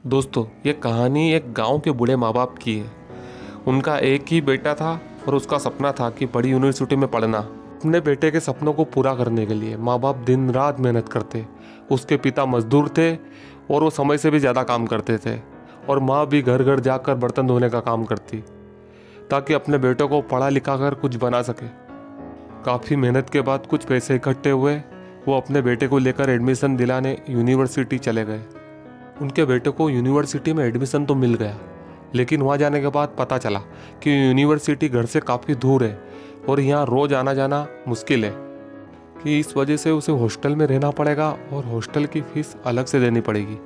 दोस्तों, ये कहानी एक गांव के बूढ़े माँ बाप की है। उनका एक ही बेटा था और उसका सपना था कि बड़ी यूनिवर्सिटी में पढ़ना। अपने बेटे के सपनों को पूरा करने के लिए माँ बाप दिन रात मेहनत करते। उसके पिता मजदूर थे और वो समय से भी ज़्यादा काम करते थे, और माँ भी घर घर जाकर बर्तन धोने का काम करती ताकि अपने बेटों को पढ़ा लिखा कर कुछ बना सके। काफ़ी मेहनत के बाद कुछ पैसे इकट्ठे हुए। वो अपने बेटे को लेकर एडमिशन दिलाने यूनिवर्सिटी चले गए। उनके बेटे को यूनिवर्सिटी में एडमिशन तो मिल गया, लेकिन वहाँ जाने के बाद पता चला कि यूनिवर्सिटी घर से काफ़ी दूर है और यहाँ रोज़ आना जाना मुश्किल है, कि इस वजह से उसे हॉस्टल में रहना पड़ेगा और हॉस्टल की फ़ीस अलग से देनी पड़ेगी।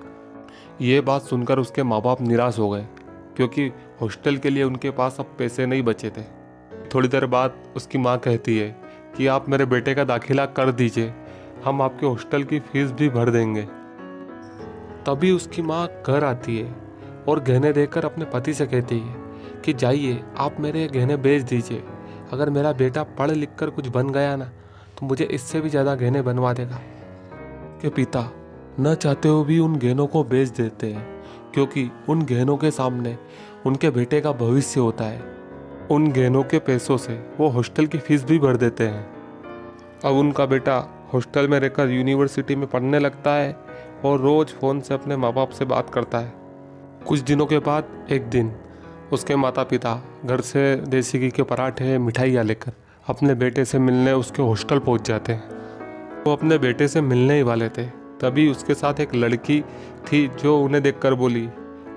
ये बात सुनकर उसके माँ बाप निराश हो गए, क्योंकि हॉस्टल के लिए उनके पास अब पैसे नहीं बचे थे। थोड़ी देर बाद उसकी माँ कहती है कि आप मेरे बेटे का दाखिला कर दीजिए, हम आपके हॉस्टल की फ़ीस भी भर देंगे। तभी उसकी माँ घर आती है और गहने देकर अपने पति से कहती है कि जाइए, आप मेरे गहने बेच दीजिए। अगर मेरा बेटा पढ़ लिख कर कुछ बन गया ना, तो मुझे इससे भी ज़्यादा गहने बनवा देगा। के पिता न चाहते हुए भी उन गहनों को बेच देते हैं, क्योंकि उन गहनों के सामने उनके बेटे का भविष्य होता है। उन गहनों के पैसों से वो हॉस्टल की फ़ीस भी भर देते हैं। अब उनका बेटा हॉस्टल में रहकर यूनिवर्सिटी में पढ़ने लगता है और रोज़ फ़ोन से अपने माँ बाप से बात करता है। कुछ दिनों के बाद एक दिन उसके माता पिता घर से देसी घी के पराठे मिठाइयाँ लेकर अपने बेटे से मिलने उसके हॉस्टल पहुँच जाते हैं। वो अपने बेटे से मिलने ही वाले थे, तभी उसके साथ एक लड़की थी जो उन्हें देखकर बोली,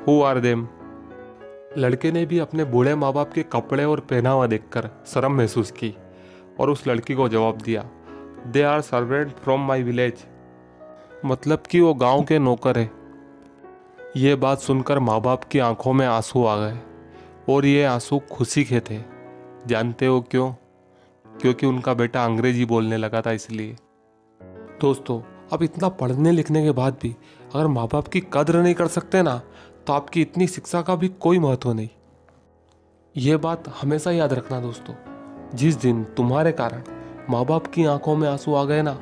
हु आर देम। लड़के ने भी अपने बूढ़े माँ बाप के कपड़े और पहनावा देखकर शर्म महसूस की और उस लड़की को जवाब दिया, they are servant from my village, मतलब कि वो गांव के नौकर है। ये बात सुनकर माँ बाप की आंखों में आंसू आ गए, और ये आंसू खुशी के थे। जानते हो क्यों? क्योंकि उनका बेटा अंग्रेजी बोलने लगा था, इसलिए। दोस्तों, अब इतना पढ़ने लिखने के बाद भी अगर माँ बाप की कद्र नहीं कर सकते ना, तो आपकी इतनी शिक्षा का भी कोई महत्व नहीं। ये बात हमेशा याद रखना दोस्तों। जिस दिन तुम्हारे कारण माँ बाप की आंखों में आंसू आ गए ना,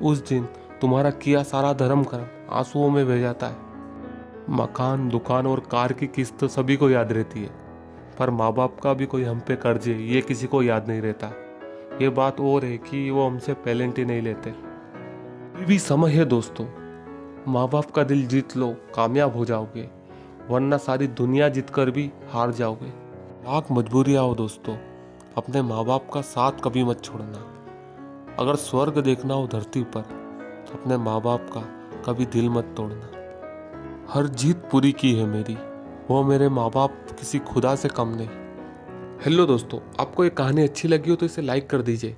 उस दिन तुम्हारा किया सारा धर्म कर्म आंसुओं में बह जाता है। मकान, दुकान और कार की किस्त सभी को याद रहती है, पर माँ बाप का भी कोई हम पे कर्ज है, ये किसी को याद नहीं रहता। ये बात और है कि वो हमसे पेलेंटी नहीं लेते। अभी भी समय है दोस्तों, माँ बाप का दिल जीत लो, कामयाब हो जाओगे, वरना सारी दुनिया जीत कर भी हार जाओगे। लाख मजबूरियाँ हो दोस्तों, अपने माँ बाप का साथ कभी मत छोड़ना। अगर स्वर्ग देखना हो धरती पर, तो अपने माँ बाप का कभी दिल मत तोड़ना। हर जीत पूरी की है मेरी, वो मेरे माँ बाप किसी खुदा से कम नहीं। हेलो दोस्तों, आपको ये कहानी अच्छी लगी हो तो इसे लाइक कर दीजिए।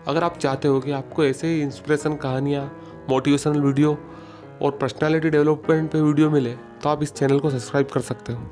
अगर आप चाहते हो कि आपको ऐसे ही इंस्पिरेशन कहानियाँ, मोटिवेशनल वीडियो और पर्सनालिटी डेवलपमेंट पे वीडियो मिले, तो आप इस चैनल को सब्सक्राइब कर सकते हो।